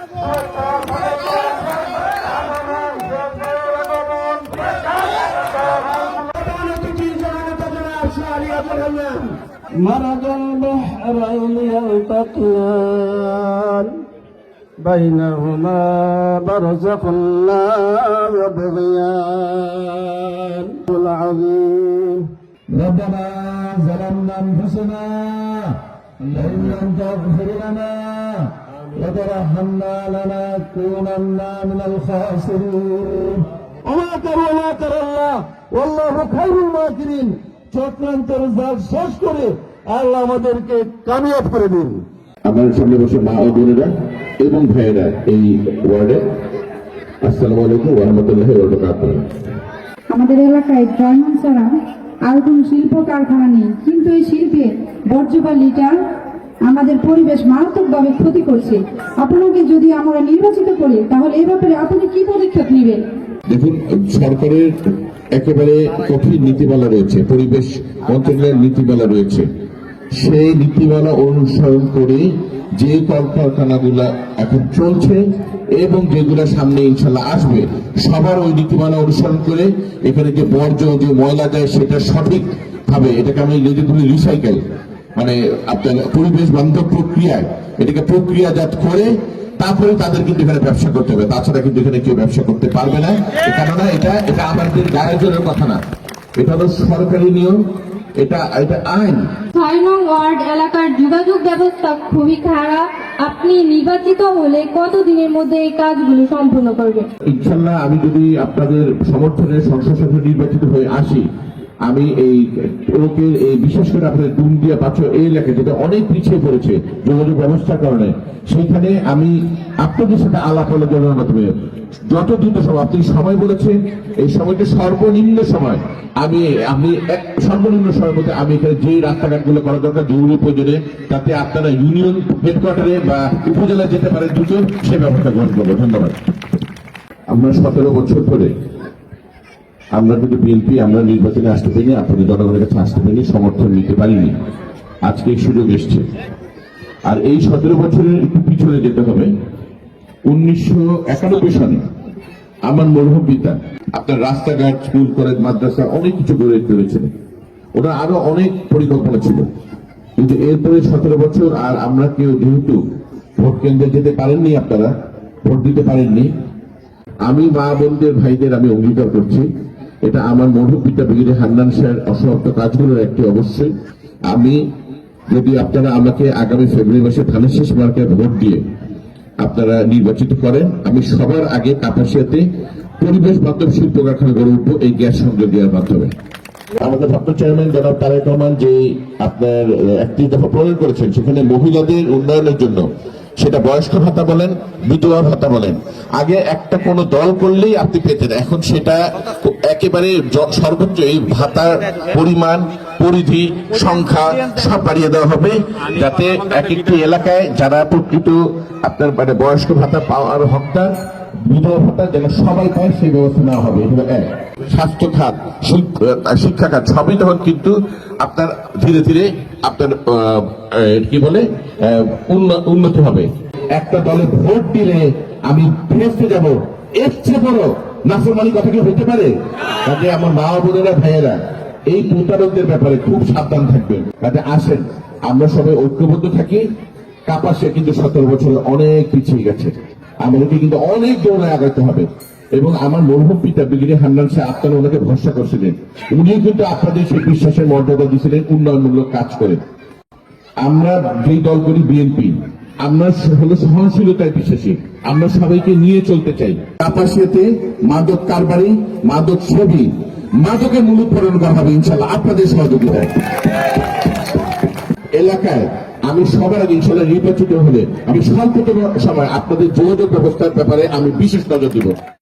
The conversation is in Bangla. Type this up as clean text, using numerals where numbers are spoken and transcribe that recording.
مرج البحرين يلتقيان بينهما برزخ لا يبغيان العظيم ربنا ظلمنا انفسنا لئن لم تغفر لنا وترحمنا لنكونن من الخاسرين وما كر الله والله خير الماكرين চক্রান্তের জাল শেষ করে আল্লাহ আমাদেরকে কামিয়াব করে দিন। আমার সামনে বসে মা ও বোনেরা এবং ভাইয়েরা এই ওয়ার্ডে, আসসালামু আলাইকুম ওয়া রাহমাতুল্লাহি ওয়া বারাকাতুহু। আমাদের এলাকায় ড্রয়িং ছাড়া আর কোনো শিল্প কারখানা নেই, কিন্তু এই শিল্পে বর্জ্য বা লিটার আমাদের পরিবেশ মারাত্মকভাবে ক্ষতি করছে। আপনাকে যদি আমরা নির্বাচিত করি তাহলে এই ব্যাপারে আপনি কি পদক্ষেপ নেবেন? দেখুন, সরকারের একেবারে কঠিন নীতিমালা রয়েছে, পরিবেশ মন্ত্রণালয়ের নীতিমালা রয়েছে। সেই নীতিমালা অনুসরণ করে যে কলকারখানাগুলা এখন চলছে এবং যেগুলা সামনে ইনশাল্লাহ আসবে, সবার ওই নীতিমালা অনুসরণ করে এখানে যে বর্জ্য যে ময়লা যায় সেটা সঠিক ভাবে, এটাকে আমি নিজে বলি রিসাইকেল, মানে আপনার পরিবেশ বান্ধব প্রক্রিয়ায় এটাকে প্রক্রিয়াজাত করে তারপরে তাদের কিন্তু এখানে ব্যবসা করতে হবে, তাছাড়া কিন্তু এখানে কেউ ব্যবসা করতে পারবে না। কেননা এটা আমাদের গায়ের কথা না, এটা হলো সরকারি নিয়ম, এটা আইন। ৬ নং ওয়ার্ড এলাকার যোগাযোগ ব্যবস্থা খুবই খারাপ। আপনি নির্বাচিত হলে কতদিনের মধ্যে এই কাজগুলো সম্পূর্ণ করবেন? ইনশাল্লাহ আমি যদি আপনাদের সমর্থনে সংসদ সদস্য নির্বাচিত হয়ে আসি, আমি এই লোকের এই বিশেষ করে আপনাদের ডুমদিয়া পাঁচশো এই এলাকায় যেটা অনেক পিছিয়ে পড়েছে যোগাযোগ ব্যবস্থার কারণে, সেইখানে আমি আপনাদের সাথে আলাপ আলোচনার মাধ্যমে যত দ্রুত সময়, আপনি সময় বলেছেন, এই সময়টা সর্বনিম্ন সময়, আমি সর্বনিম্ন সময়ের মধ্যে আমি এখানে যে রাস্তাঘাটগুলো করা দরকার জরুরি প্রয়োজনে, তাতে আপনারা ইউনিয়ন হেডকোয়ার্টারে বা উপজেলায় যেতে পারেন দ্রুত, সে ব্যবস্থা গ্রহণ করবো। ধন্যবাদ। আমরা 17 বছর ধরে আমরা কিন্তু বিএনপি আমরা নির্বাচনে আসতে পারিনি, আপনাদের জনগণের কাছে আসতে পারিনি, সমর্থন নিতে পারিনি। আজকে এই সুযোগ এসছে। আর এই 17 বছরের একটু পিছনে যেতে হবে। 1991 সালে আমার মরহুম পিতা আপনার রাস্তাঘাট, স্কুল, কলেজ, মাদ্রাসা অনেক কিছু গড়ে তুলেছিলেন। ওরা আরো অনেক পরিকল্পনা ছিল, কিন্তু এরপরে 17 বছর আর আমরা কেউ যেহেতু ভোট কেন্দ্রে যেতে পারেননি, আপনারা ভোট দিতে পারেননি, আমি মা বোনদের ভাইদের আমি অঙ্গীকার করছি, এটা আমার মরহুম পিতা ব্রিগেডিয়ার হান্নান স্যার অসমাপ্ত কাজগুলোর একটি অবশ্যই। আমি যদি আপনারা আমাকে আগামী ফেব্রুয়ারি মাসে ধানের শেষ মার্কায় ভোট দিয়ে আপনারা নির্বাচিত করেন, আমি সবার আগে কাপাসিয়াতে পরিবেশ বান্ধব শিল্প কারখানা গড়ে উঠবো এই গ্যাস সংযোগ দেওয়ার মাধ্যমে। আমাদের ভারপ্রাপ্ত চেয়ারম্যান জনাব তারেক রহমান যে আপনার একটি দফা প্রণয়ন করেছেন, সেখানে মহিলাদের উন্নয়নের জন্য, সেটা বয়স্ক ভাতা বলেন, বিধবা ভাতা বলেন, আগে একটা কোনো দল করলেই আপনি পেতেন, এখন সেটা একেবারে সর্বোচ্চ এই ভাতার পরিমাণ, পরিধি, সংখ্যা সব বাড়িয়ে দেওয়া হবে, যাতে এক একটি এলাকায় যারা প্রকৃত আপনার মানে বয়স্ক ভাতা পাওয়ার হকদার, বিধবা ভাতা যেন সবাই পায় সেই ব্যবস্থা নেওয়া হবে। স্বাস্থ্য খাত, শিক্ষা খাত সবই তখন কিন্তু আপনার ধীরে ধীরে আপনার কি বলে উন্নতি হবে। একটা দলে ভোট দিলে আমি ফেরতে যাব, এর চেয়ে বড় নাফরমানি কথা কি হতে পারে? কাজে আমার মা বোনেরা, ভাইয়েরা, এই প্রতারকদের ব্যাপারে খুব সাবধান থাকবেন। কাজে আসেন আমরা সবাই ঐক্যবদ্ধ থাকি। কাপাসিয়া কিন্তু 17 বছরে অনেক পিছিয়ে গেছে, আমাদেরকে কিন্তু অনেক দৌড়ায় আগাইতে হবে। এবং আমার মরহুম পিতা ব্রিগেডিয়ার হান্নান স্যার, আপনারা ওনাকে ভরসা করছিলেন, উনিও কিন্তু আপনাদের সেই বিশ্বাসের মর্যাদা দিয়েছিলেন উন্নয়নমূলক কাজ করে। আমরা যেই দল করি বিএনপি, আমরা হলো সহনশীলতায় বিশ্বাসী, আমরা সবাইকে নিয়ে চলতে চাই। কাপাসিয়াতে মাদক কারবারি, মাদক সেবী, মাদকের মূলোৎপাটন করা হবে ইনশাল্লাহ আপনাদের সহযোগিতায়। এলাকায় আমি সবার আগে ইনশাল্লাহ নির্বাচিত হলে আমি সাম্প্রতিক সময় আপনাদের যোগাযোগ ব্যবস্থার ব্যাপারে আমি বিশেষ নজর দিব।